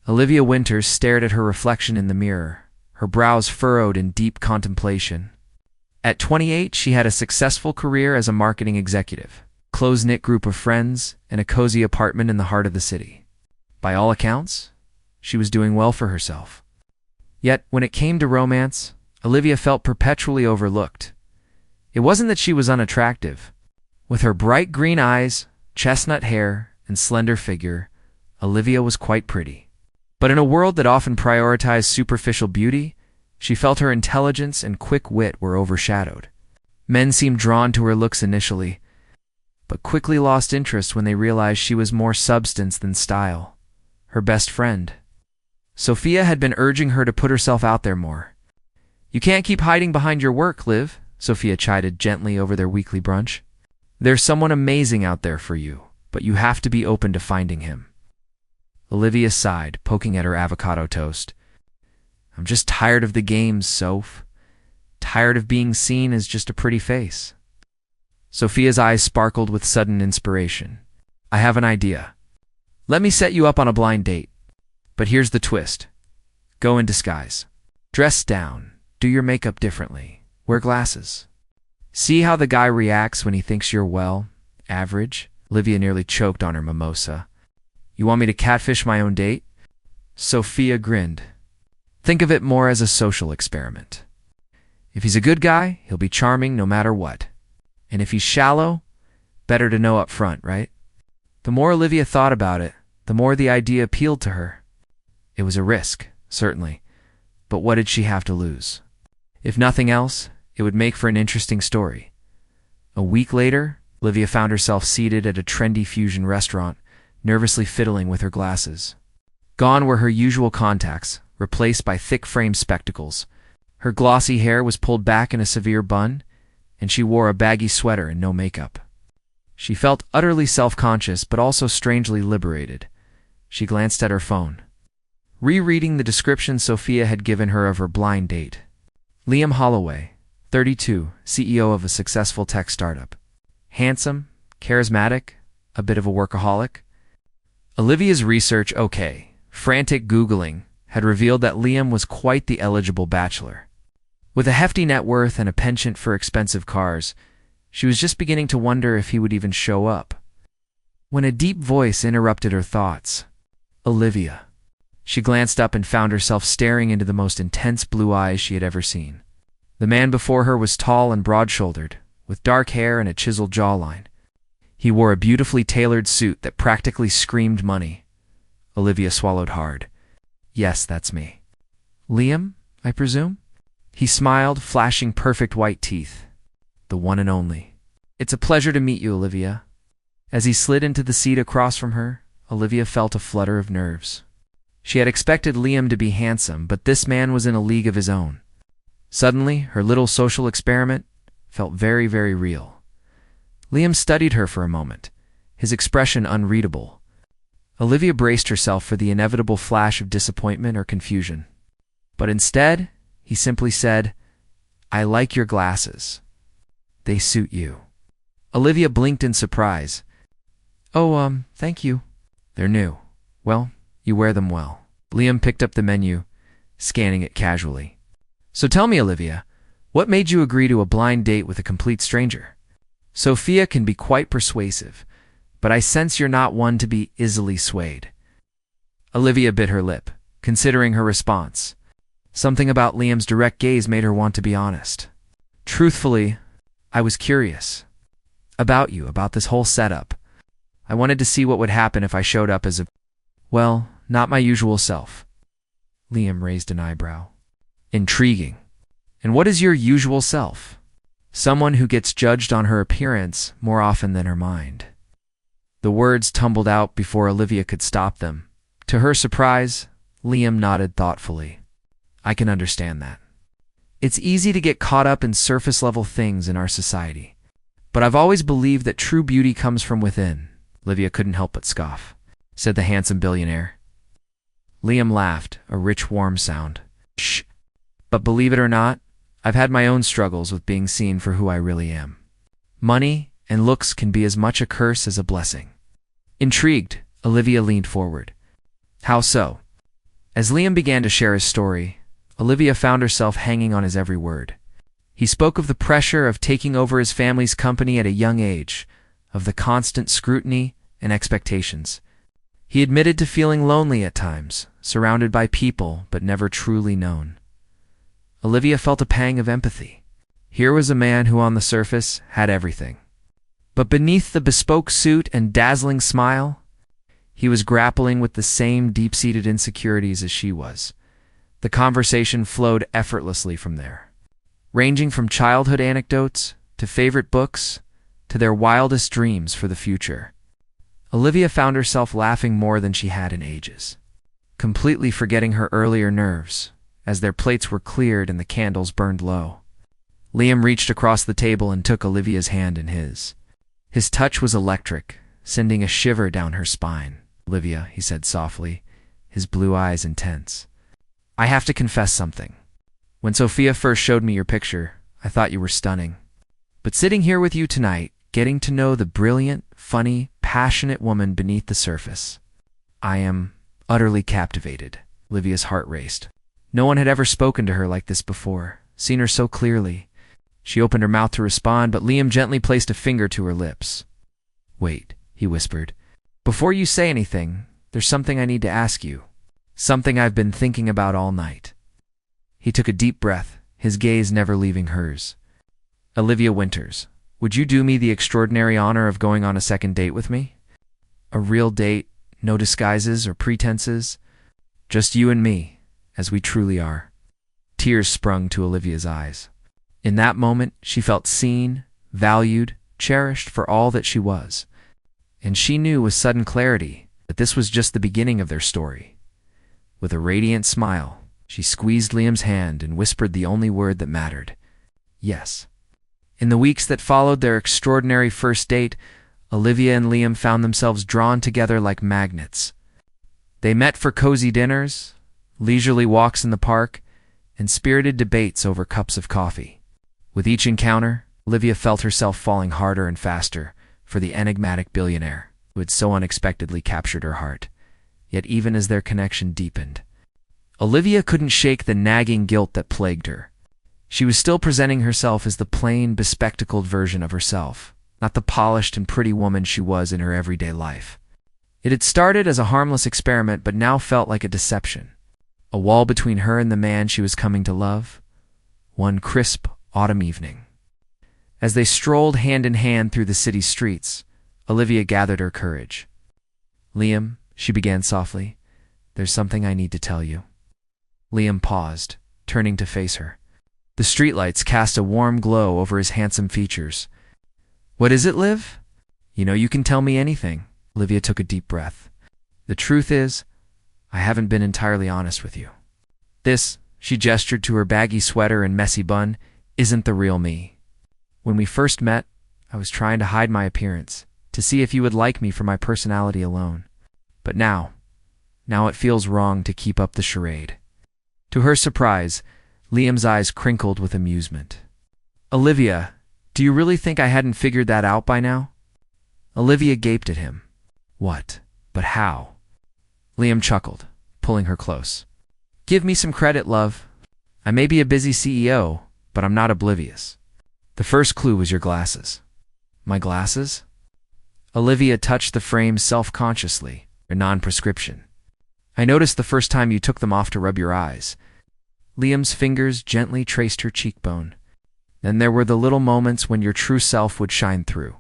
Olivia Winters stared at her reflection in the mirror, her brows furrowed in deep contemplation. At 28, she had a successful career as a marketing executive, a close-knit group of friends, and a cozy apartment in the heart of the city. By all accounts, she was doing well for herself. Yet, when it came to romance, Olivia felt perpetually overlooked. It wasn't that she was unattractive. With her bright green eyes, chestnut hair, and slender figure, Olivia was quite pretty. But in a world that often prioritized superficial beauty, she felt her intelligence and quick wit were overshadowed. Men seemed drawn to her looks initially, but quickly lost interest when they realized she was more substance than style. Her best friend, Sophia, had been urging her to put herself out there more. "You can't keep hiding behind your work, Liv," Sophia chided gently over their weekly brunch. "There's someone amazing out there for you, but you have to be open to finding him." Olivia sighed, poking at her avocado toast. "I'm just tired of the games, Soph. Tired of being seen as just a pretty face." Sophia's eyes sparkled with sudden inspiration. "I have an idea. Let me set you up on a blind date. But here's the twist. Go in disguise. Dress down. Do your makeup differently. Wear glasses. See how the guy reacts when he thinks you're, well, average." Olivia nearly choked on her mimosa. "You want me to catfish my own date?" Sophia grinned. "Think of it more as a social experiment. If he's a good guy, he'll be charming no matter what. And if he's shallow, better to know up front, right?" The more Olivia thought about it, the more the idea appealed to her. It was a risk, certainly, but what did she have to lose? If nothing else, it would make for an interesting story. A week later, Olivia found herself seated at a trendy fusion restaurant, nervously fiddling with her glasses. Gone were her usual contacts, replaced by thick-framed spectacles. Her glossy hair was pulled back in a severe bun, and she wore a baggy sweater and no makeup. She felt utterly self-conscious, but also strangely liberated. She glanced at her phone, rereading the description Sophia had given her of her blind date. Liam Holloway, 32, CEO of a successful tech startup. Handsome, charismatic, a bit of a workaholic. Olivia's research, frantic Googling, had revealed that Liam was quite the eligible bachelor. With a hefty net worth and a penchant for expensive cars, she was just beginning to wonder if he would even show up, when a deep voice interrupted her thoughts. "Olivia." She glanced up and found herself staring into the most intense blue eyes she had ever seen. The man before her was tall and broad-shouldered, with dark hair and a chiseled jawline. He wore a beautifully tailored suit that practically screamed money. Olivia swallowed hard. "Yes, that's me." "Liam, I presume?" He smiled, flashing perfect white teeth. "The one and only." "It's a pleasure to meet you, Olivia." As he slid into the seat across from her, Olivia felt a flutter of nerves. She had expected Liam to be handsome, but this man was in a league of his own. Suddenly, her little social experiment felt very, very real. Liam studied her for a moment, his expression unreadable. Olivia braced herself for the inevitable flash of disappointment or confusion. But instead, he simply said, "I like your glasses. They suit you." Olivia blinked in surprise. "Oh, thank you." "They're new. Well, you wear them well." Liam picked up the menu, scanning it casually. "So tell me, Olivia, what made you agree to a blind date with a complete stranger? Sophia can be quite persuasive, but I sense you're not one to be easily swayed." Olivia bit her lip, considering her response. Something about Liam's direct gaze made her want to be honest. "Truthfully, I was curious. About you, about this whole setup. I wanted to see what would happen if I showed up as well, not my usual self." Liam raised an eyebrow. "Intriguing. And what is your usual self?" "Someone who gets judged on her appearance more often than her mind." The words tumbled out before Olivia could stop them. To her surprise, Liam nodded thoughtfully. "I can understand that. It's easy to get caught up in surface-level things in our society. But I've always believed that true beauty comes from within." Olivia couldn't help but scoff, said the handsome billionaire. Liam laughed, a rich, warm sound. "Shh. But believe it or not, I've had my own struggles with being seen for who I really am. Money and looks can be as much a curse as a blessing." Intrigued, Olivia leaned forward. "How so?" As Liam began to share his story, Olivia found herself hanging on his every word. He spoke of the pressure of taking over his family's company at a young age, of the constant scrutiny and expectations. He admitted to feeling lonely at times, surrounded by people but never truly known. Olivia felt a pang of empathy. Here was a man who on the surface had everything. But beneath the bespoke suit and dazzling smile, he was grappling with the same deep-seated insecurities as she was. The conversation flowed effortlessly from there, ranging from childhood anecdotes to favorite books to their wildest dreams for the future. Olivia found herself laughing more than she had in ages, completely forgetting her earlier nerves as their plates were cleared and the candles burned low. Liam reached across the table and took Olivia's hand in his. His touch was electric, sending a shiver down her spine. "Olivia," he said softly, his blue eyes intense. "I have to confess something. When Sophia first showed me your picture, I thought you were stunning. But sitting here with you tonight, getting to know the brilliant, funny, passionate woman beneath the surface, I am utterly captivated." Olivia's heart raced. No one had ever spoken to her like this before, seen her so clearly. She opened her mouth to respond, but Liam gently placed a finger to her lips. "Wait," he whispered. "Before you say anything, there's something I need to ask you. Something I've been thinking about all night." He took a deep breath, his gaze never leaving hers. "Olivia Winters, would you do me the extraordinary honor of going on a second date with me? A real date, no disguises or pretenses, just you and me, as we truly are." Tears sprung to Olivia's eyes. In that moment, she felt seen, valued, cherished for all that she was. And she knew with sudden clarity that this was just the beginning of their story. With a radiant smile, she squeezed Liam's hand and whispered the only word that mattered: "Yes." In the weeks that followed their extraordinary first date, Olivia and Liam found themselves drawn together like magnets. They met for cozy dinners, leisurely walks in the park, and spirited debates over cups of coffee. With each encounter, Olivia felt herself falling harder and faster for the enigmatic billionaire who had so unexpectedly captured her heart. Yet even as their connection deepened, Olivia couldn't shake the nagging guilt that plagued her. She was still presenting herself as the plain, bespectacled version of herself, not the polished and pretty woman she was in her everyday life. It had started as a harmless experiment, but now felt like a deception. A wall between her and the man she was coming to love. One crisp autumn evening, as they strolled hand in hand through the city streets, Olivia gathered her courage. "Liam," she began softly, "there's something I need to tell you." Liam paused, turning to face her. The streetlights cast a warm glow over his handsome features. "What is it, Liv?" "You know you can tell me anything." Olivia took a deep breath. "The truth is, I haven't been entirely honest with you. This," she gestured to her baggy sweater and messy bun, "isn't the real me. When we first met, I was trying to hide my appearance, to see if you would like me for my personality alone. But now it feels wrong to keep up the charade." To her surprise, Liam's eyes crinkled with amusement. "Olivia, do you really think I hadn't figured that out by now?" Olivia gaped at him. "What? But how?" Liam chuckled, pulling her close. "Give me some credit, love. I may be a busy CEO, but I'm not oblivious. The first clue was your glasses." "My glasses?" Olivia touched the frame self-consciously, a non-prescription. "I noticed the first time you took them off to rub your eyes." Liam's fingers gently traced her cheekbone. Then there were the little moments when your true self would shine through.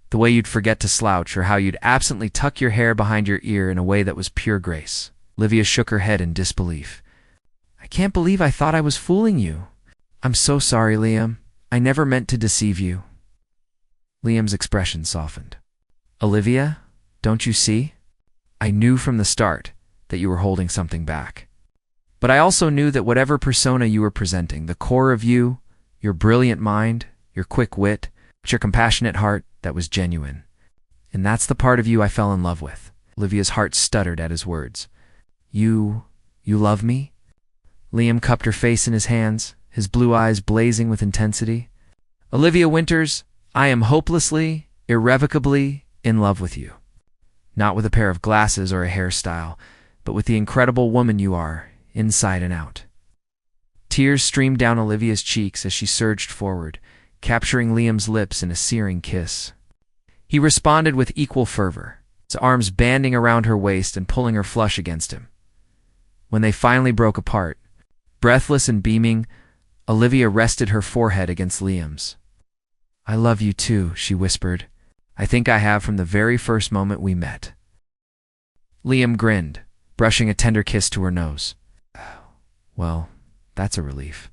The way you'd forget to slouch, or how you'd absently tuck your hair behind your ear in a way that was pure grace. Olivia shook her head in disbelief. "I can't believe I thought I was fooling you." "I'm so sorry, Liam. I never meant to deceive you." Liam's expression softened. "Olivia, don't you see? I knew from the start that you were holding something back. But I also knew that whatever persona you were presenting, the core of you, your brilliant mind, your quick wit, your compassionate heart, that was genuine. And that's the part of you I fell in love with." Olivia's heart stuttered at his words. You love me?" Liam cupped her face in his hands, his blue eyes blazing with intensity. "Olivia Winters, I am hopelessly, irrevocably in love with you. Not with a pair of glasses or a hairstyle, but with the incredible woman you are, inside and out. Tears streamed down Olivia's cheeks as she surged forward, capturing Liam's lips in a searing kiss. He responded with equal fervor, his arms banding around her waist and pulling her flush against him. When they finally broke apart, breathless and beaming, Olivia rested her forehead against Liam's. "I love you too," she whispered. "I think I have from the very first moment we met." Liam grinned, brushing a tender kiss to her nose. "Well, that's a relief.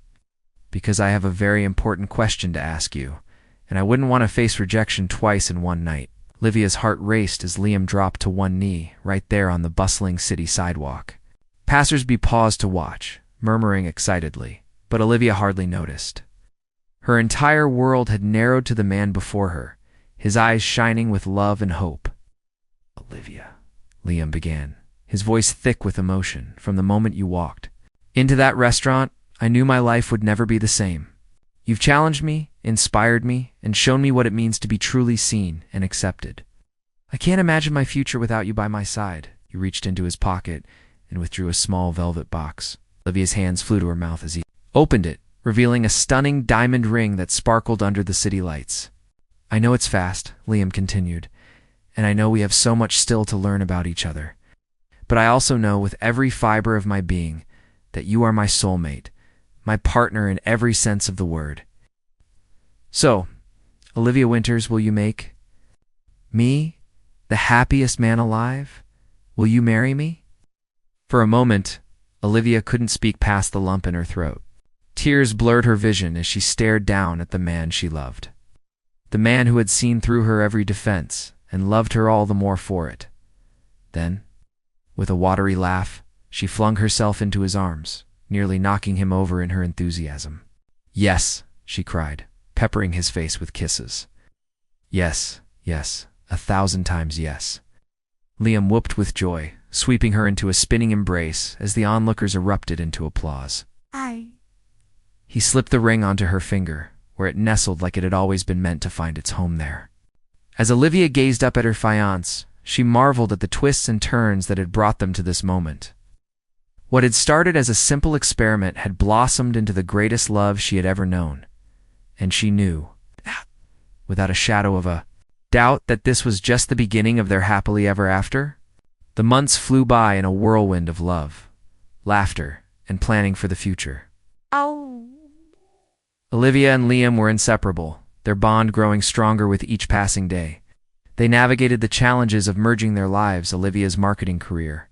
Because I have a very important question to ask you, and I wouldn't want to face rejection twice in one night." Olivia's heart raced as Liam dropped to one knee, right there on the bustling city sidewalk. Passers-by paused to watch, murmuring excitedly, but Olivia hardly noticed. Her entire world had narrowed to the man before her, his eyes shining with love and hope. "Olivia," Liam began, his voice thick with emotion, "from the moment you walked into that restaurant, I knew my life would never be the same. You've challenged me, inspired me, and shown me what it means to be truly seen and accepted. I can't imagine my future without you by my side." He reached into his pocket and withdrew a small velvet box. Olivia's hands flew to her mouth as he opened it, revealing a stunning diamond ring that sparkled under the city lights. "I know it's fast," Liam continued, "and I know we have so much still to learn about each other. But I also know with every fiber of my being that you are my soulmate, my partner in every sense of the word. So, Olivia Winters, will you make me the happiest man alive? Will you marry me?" For a moment, Olivia couldn't speak past the lump in her throat. Tears blurred her vision as she stared down at the man she loved. The man who had seen through her every defense and loved her all the more for it. Then, with a watery laugh, she flung herself into his arms, nearly knocking him over in her enthusiasm. "Yes," she cried, peppering his face with kisses. "Yes, yes, 1,000 times yes." Liam whooped with joy, sweeping her into a spinning embrace as the onlookers erupted into applause. He slipped the ring onto her finger, where it nestled like it had always been meant to find its home there. As Olivia gazed up at her fiancé, she marveled at the twists and turns that had brought them to this moment. What had started as a simple experiment had blossomed into the greatest love she had ever known, and she knew, without a shadow of a doubt, that this was just the beginning of their happily ever after. The months flew by in a whirlwind of love, laughter, and planning for the future. Olivia and Liam were inseparable, their bond growing stronger with each passing day. They navigated the challenges of merging their lives, Olivia's marketing career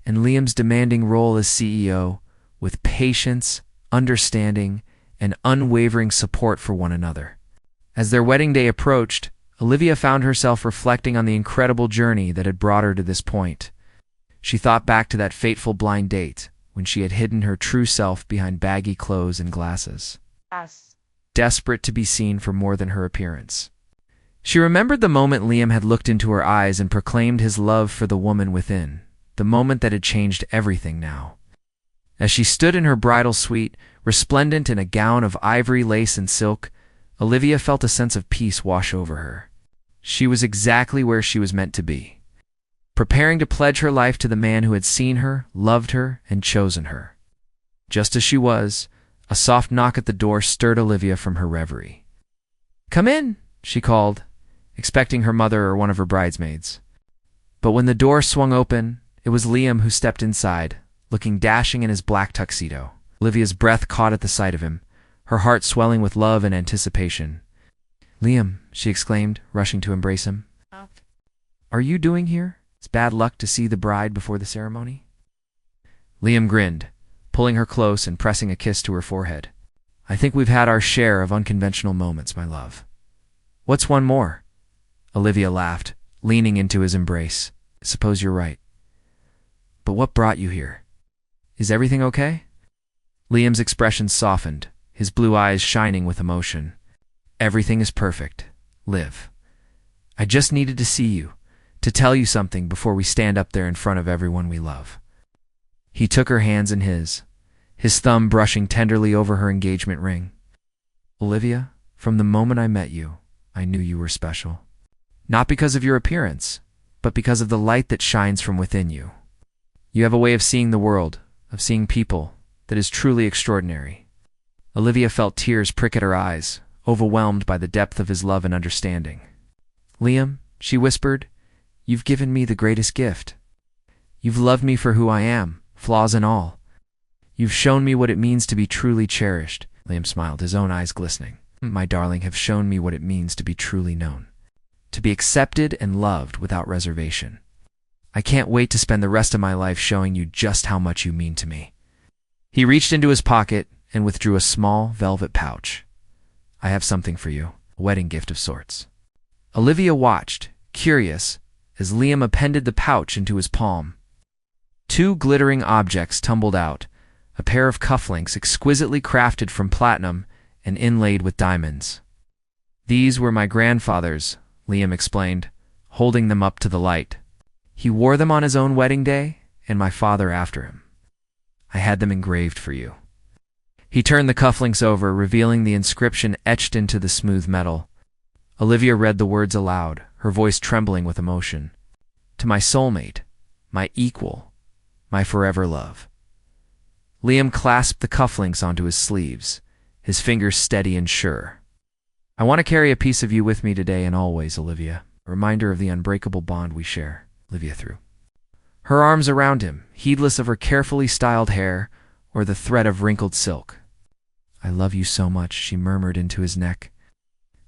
and Liam's demanding role as CEO, with patience, understanding, and unwavering support for one another. As their wedding day approached, Olivia found herself reflecting on the incredible journey that had brought her to this point. She thought back to that fateful blind date, when she had hidden her true self behind baggy clothes and glasses, desperate to be seen for more than her appearance. She remembered the moment Liam had looked into her eyes and proclaimed his love for the woman within, the moment that had changed everything now. As she stood in her bridal suite, resplendent in a gown of ivory lace and silk, Olivia felt a sense of peace wash over her. She was exactly where she was meant to be, preparing to pledge her life to the man who had seen her, loved her, and chosen her. Just as she was, a soft knock at the door stirred Olivia from her reverie. "Come in," she called, expecting her mother or one of her bridesmaids. But when the door swung open, it was Liam who stepped inside, looking dashing in his black tuxedo. Olivia's breath caught at the sight of him, her heart swelling with love and anticipation. "Liam," she exclaimed, rushing to embrace him. "Are you doing here? It's bad luck to see the bride before the ceremony." Liam grinned, pulling her close and pressing a kiss to her forehead. "I think we've had our share of unconventional moments, my love. What's one more?" Olivia laughed, leaning into his embrace. "Suppose you're right. But what brought you here? Is everything okay?" Liam's expression softened, his blue eyes shining with emotion. "Everything is perfect, Liv. I just needed to see you, to tell you something before we stand up there in front of everyone we love." He took her hands in his thumb brushing tenderly over her engagement ring. "Olivia, from the moment I met you, I knew you were special. Not because of your appearance, but because of the light that shines from within you. You have a way of seeing the world, of seeing people, that is truly extraordinary. Olivia felt tears prick at her eyes, overwhelmed by the depth of his love and understanding. Liam, she whispered, you've given me the greatest gift. You've loved me for who I am, flaws and all. You've shown me what it means to be truly cherished. Liam smiled, his own eyes glistening. My darling, have shown me what it means to be truly known. To be accepted and loved without reservation. I can't wait to spend the rest of my life showing you just how much you mean to me. He reached into his pocket and withdrew a small velvet pouch. I have something for you, a wedding gift of sorts. Olivia watched, curious, as Liam appended the pouch into his palm. Two glittering objects tumbled out, a pair of cufflinks exquisitely crafted from platinum and inlaid with diamonds. These were my grandfather's, Liam explained, holding them up to the light. He wore them on his own wedding day, and my father after him. I had them engraved for you. He turned the cufflinks over, revealing the inscription etched into the smooth metal. Olivia read the words aloud, her voice trembling with emotion. To my soulmate, my equal, my forever love. Liam clasped the cufflinks onto his sleeves, his fingers steady and sure. I want to carry a piece of you with me today and always, Olivia, a reminder of the unbreakable bond we share. Olivia threw her arms around him, heedless of her carefully styled hair or the thread of wrinkled silk. I love you so much, she murmured into his neck.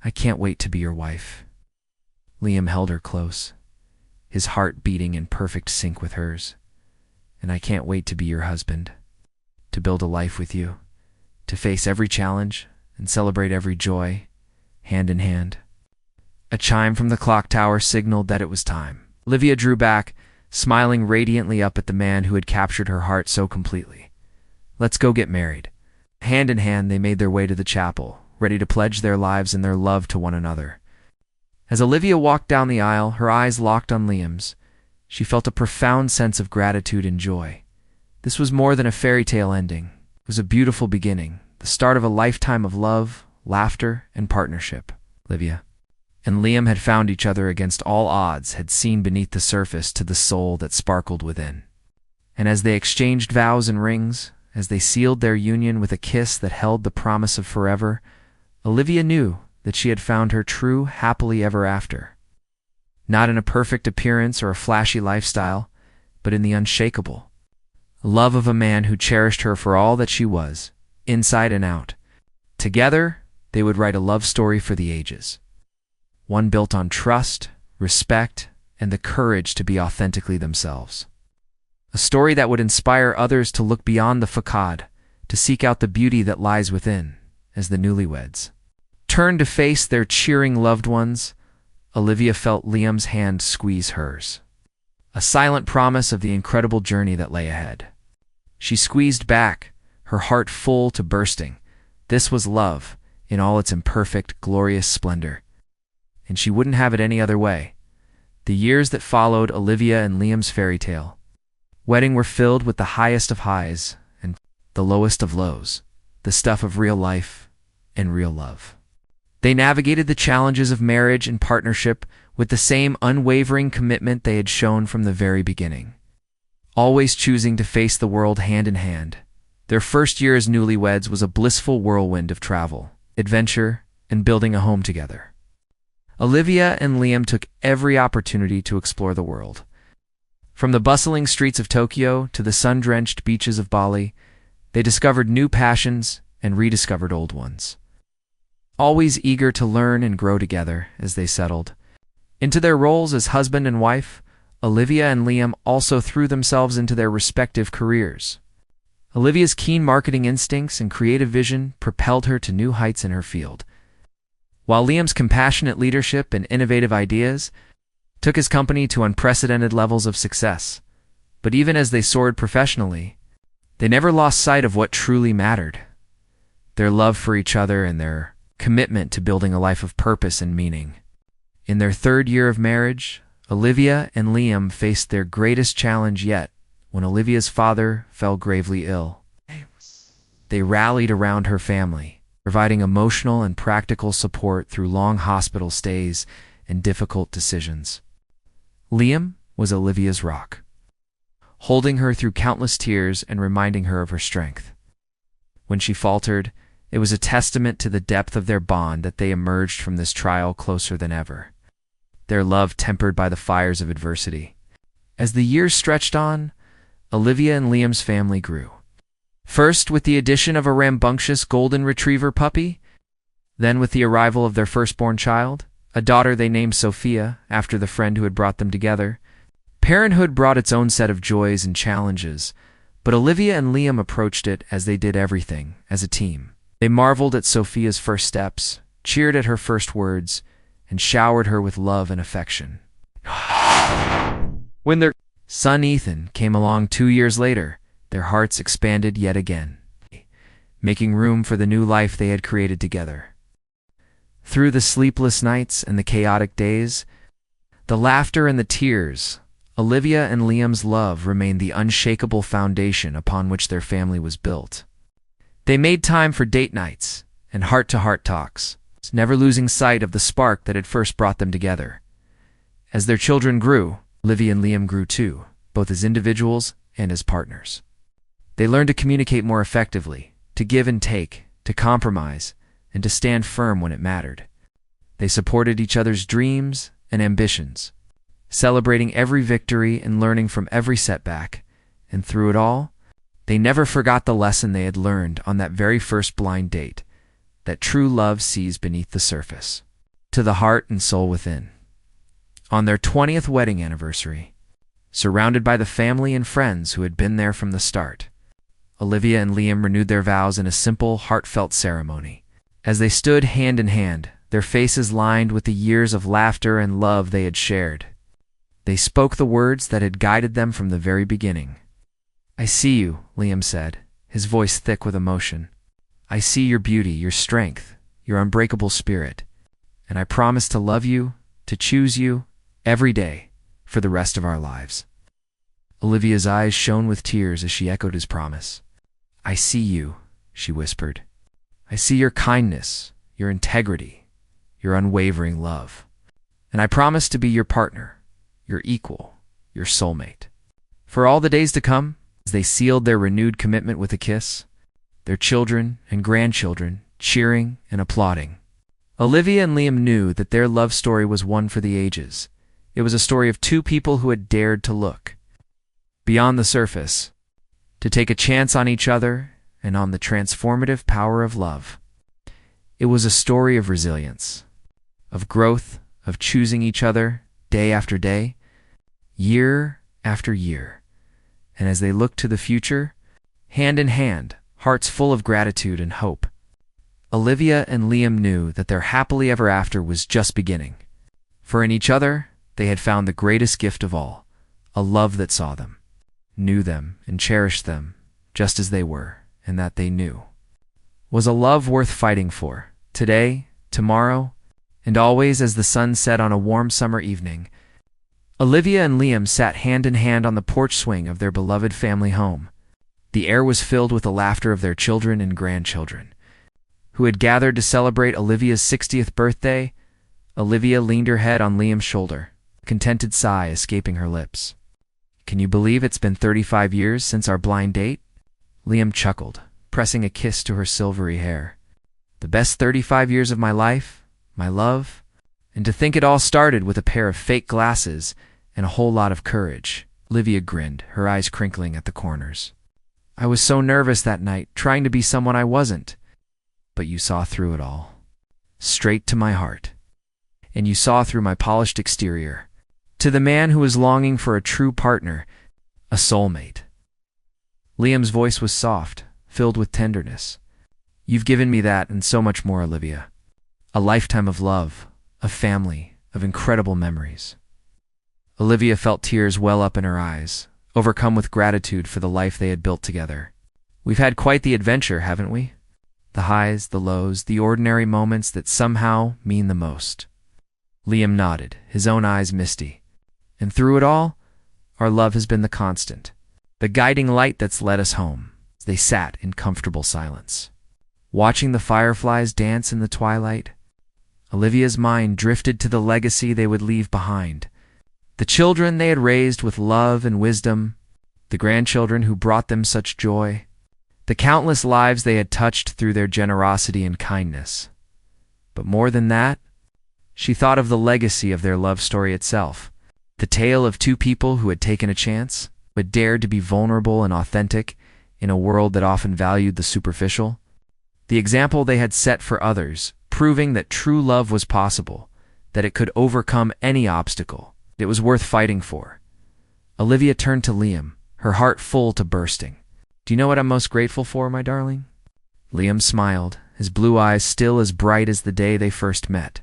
I can't wait to be your wife. Liam held her close, his heart beating in perfect sync with hers. And I can't wait to be your husband, to build a life with you, to face every challenge and celebrate every joy, hand in hand. A chime from the clock tower signaled that it was time. Olivia drew back, smiling radiantly up at the man who had captured her heart so completely. Let's go get married. Hand in hand, they made their way to the chapel, ready to pledge their lives and their love to one another. As Olivia walked down the aisle, her eyes locked on Liam's, she felt a profound sense of gratitude and joy. This was more than a fairy tale ending. It was a beautiful beginning, the start of a lifetime of love, laughter, and partnership. Olivia and Liam had found each other against all odds, had seen beneath the surface to the soul that sparkled within. And as they exchanged vows and rings, as they sealed their union with a kiss that held the promise of forever, Olivia knew that she had found her true happily ever after. Not in a perfect appearance or a flashy lifestyle, but in the unshakable love of a man who cherished her for all that she was, inside and out. Together, they would write a love story for the ages. One built on trust, respect, and the courage to be authentically themselves. A story that would inspire others to look beyond the facade, to seek out the beauty that lies within, as the newlyweds turned to face their cheering loved ones. Olivia felt Liam's hand squeeze hers, a silent promise of the incredible journey that lay ahead. She squeezed back, her heart full to bursting. This was love, in all its imperfect, glorious splendor. And she wouldn't have it any other way. The years that followed Olivia and Liam's fairy tale wedding were filled with the highest of highs and the lowest of lows, the stuff of real life and real love. They navigated the challenges of marriage and partnership with the same unwavering commitment they had shown from the very beginning, always choosing to face the world hand in hand. Their first year as newlyweds was a blissful whirlwind of travel, adventure, and building a home together. Olivia and Liam took every opportunity to explore the world. From the bustling streets of Tokyo to the sun-drenched beaches of Bali, they discovered new passions and rediscovered old ones. Always eager to learn and grow together as they settled into their roles as husband and wife, Olivia and Liam also threw themselves into their respective careers. Olivia's keen marketing instincts and creative vision propelled her to new heights in her field, while Liam's compassionate leadership and innovative ideas took his company to unprecedented levels of success. But even as they soared professionally, they never lost sight of what truly mattered: their love for each other and their commitment to building a life of purpose and meaning. In their third year of marriage, Olivia and Liam faced their greatest challenge yet when Olivia's father fell gravely ill. They rallied around her family, providing emotional and practical support through long hospital stays and difficult decisions. Liam was Olivia's rock, holding her through countless tears and reminding her of her strength. When she faltered, it was a testament to the depth of their bond that they emerged from this trial closer than ever, their love tempered by the fires of adversity. As the years stretched on, Olivia and Liam's family grew. First with the addition of a rambunctious golden retriever puppy, then with the arrival of their firstborn child, a daughter they named Sophia, after the friend who had brought them together. Parenthood brought its own set of joys and challenges, but Olivia and Liam approached it as they did everything, as a team. They marveled at Sophia's first steps, cheered at her first words, and showered her with love and affection. When their son Ethan came along 2 years later, their hearts expanded yet again, making room for the new life they had created together. Through the sleepless nights and the chaotic days, the laughter and the tears, Olivia and Liam's love remained the unshakable foundation upon which their family was built. They made time for date nights and heart-to-heart talks, never losing sight of the spark that had first brought them together. As their children grew, Olivia and Liam grew too, both as individuals and as partners. They learned to communicate more effectively, to give and take, to compromise, and to stand firm when it mattered. They supported each other's dreams and ambitions, celebrating every victory and learning from every setback, and through it all, they never forgot the lesson they had learned on that very first blind date, that true love sees beneath the surface, to the heart and soul within. On their 20th wedding anniversary, surrounded by the family and friends who had been there from the start, Olivia and Liam renewed their vows in a simple, heartfelt ceremony. As they stood hand in hand, their faces lined with the years of laughter and love they had shared, they spoke the words that had guided them from the very beginning. "I see you," Liam said, his voice thick with emotion. "I see your beauty, your strength, your unbreakable spirit, and I promise to love you, to choose you, every day, for the rest of our lives." Olivia's eyes shone with tears as she echoed his promise. "I see you," she whispered. "I see your kindness, your integrity, your unwavering love. And I promise to be your partner, your equal, your soulmate. For all the days to come," as they sealed their renewed commitment with a kiss, their children and grandchildren cheering and applauding. Olivia and Liam knew that their love story was one for the ages. It was a story of two people who had dared to look beyond the surface, to take a chance on each other and on the transformative power of love. It was a story of resilience, of growth, of choosing each other day after day, year after year. And as they looked to the future, hand in hand, hearts full of gratitude and hope, Olivia and Liam knew that their happily ever after was just beginning. For in each other, they had found the greatest gift of all, a love that saw them, knew them, and cherished them just as they were, and that they knew was a love worth fighting for, today, tomorrow, and always. As the sun set on a warm summer evening, Olivia and Liam sat hand in hand on the porch swing of their beloved family home. The air was filled with the laughter of their children and grandchildren, who had gathered to celebrate Olivia's 60th birthday. Olivia leaned her head on Liam's shoulder, a contented sigh escaping her lips. "Can you believe it's been 35 years since our blind date?" Liam chuckled, pressing a kiss to her silvery hair. "The best 35 years of my life, my love, and to think it all started with a pair of fake glasses and a whole lot of courage." Olivia grinned, her eyes crinkling at the corners. "I was so nervous that night, trying to be someone I wasn't. But you saw through it all, straight to my heart. And you saw through my polished exterior, to the man who was longing for a true partner, a soulmate." Liam's voice was soft, filled with tenderness. "You've given me that and so much more, Olivia. A lifetime of love, of family, of incredible memories." Olivia felt tears well up in her eyes, overcome with gratitude for the life they had built together. "We've had quite the adventure, haven't we? The highs, the lows, the ordinary moments that somehow mean the most." Liam nodded, his own eyes misty. "And through it all, our love has been the constant, the guiding light that's led us home." They sat in comfortable silence, watching the fireflies dance in the twilight. Olivia's mind drifted to the legacy they would leave behind, the children they had raised with love and wisdom, the grandchildren who brought them such joy, the countless lives they had touched through their generosity and kindness. But more than that, she thought of the legacy of their love story itself, the tale of two people who had taken a chance, but dared to be vulnerable and authentic in a world that often valued the superficial. The example they had set for others, proving that true love was possible, that it could overcome any obstacle. It was worth fighting for. Olivia turned to Liam, her heart full to bursting. "Do you know what I'm most grateful for, my darling?" Liam smiled, his blue eyes still as bright as the day they first met.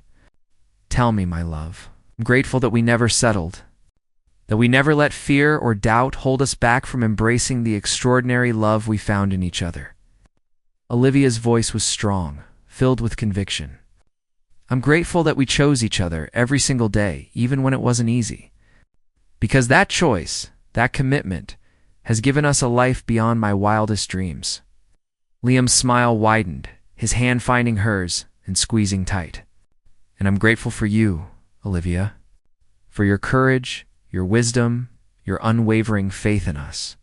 "Tell me, my love. I'm grateful that we never settled, that we never let fear or doubt hold us back from embracing the extraordinary love we found in each other." Olivia's voice was strong, filled with conviction. "I'm grateful that we chose each other every single day, even when it wasn't easy. Because that choice, that commitment, has given us a life beyond my wildest dreams." Liam's smile widened, his hand finding hers and squeezing tight. "And I'm grateful for you, Olivia, for your courage, your wisdom, your unwavering faith in us.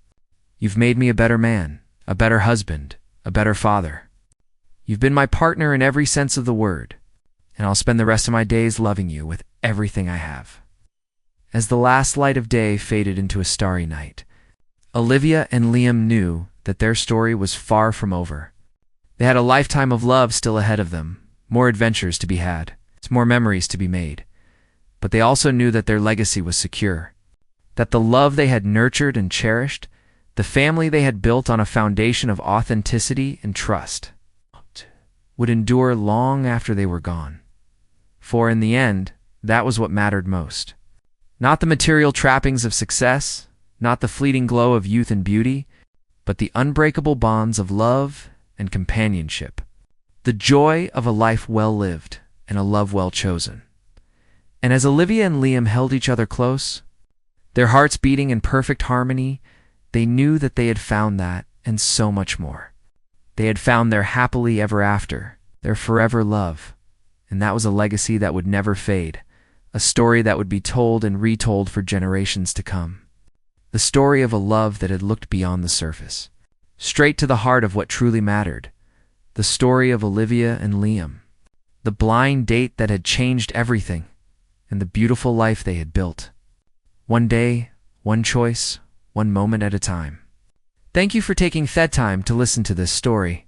You've made me a better man, a better husband, a better father. You've been my partner in every sense of the word, and I'll spend the rest of my days loving you with everything I have." As the last light of day faded into a starry night, Olivia and Liam knew that their story was far from over. They had a lifetime of love still ahead of them, more adventures to be had, more memories to be made. But they also knew that their legacy was secure, that the love they had nurtured and cherished, the family they had built on a foundation of authenticity and trust, would endure long after they were gone. For in the end, that was what mattered most. Not the material trappings of success, not the fleeting glow of youth and beauty, but the unbreakable bonds of love and companionship, the joy of a life well lived and a love well chosen. And as Olivia and Liam held each other close, their hearts beating in perfect harmony, they knew that they had found that and so much more. They had found their happily ever after, their forever love, and that was a legacy that would never fade, a story that would be told and retold for generations to come. The story of a love that had looked beyond the surface, straight to the heart of what truly mattered. The story of Olivia and Liam, the blind date that had changed everything, and the beautiful life they had built. One day, one choice, one moment at a time. Thank you for taking that time to listen to this story.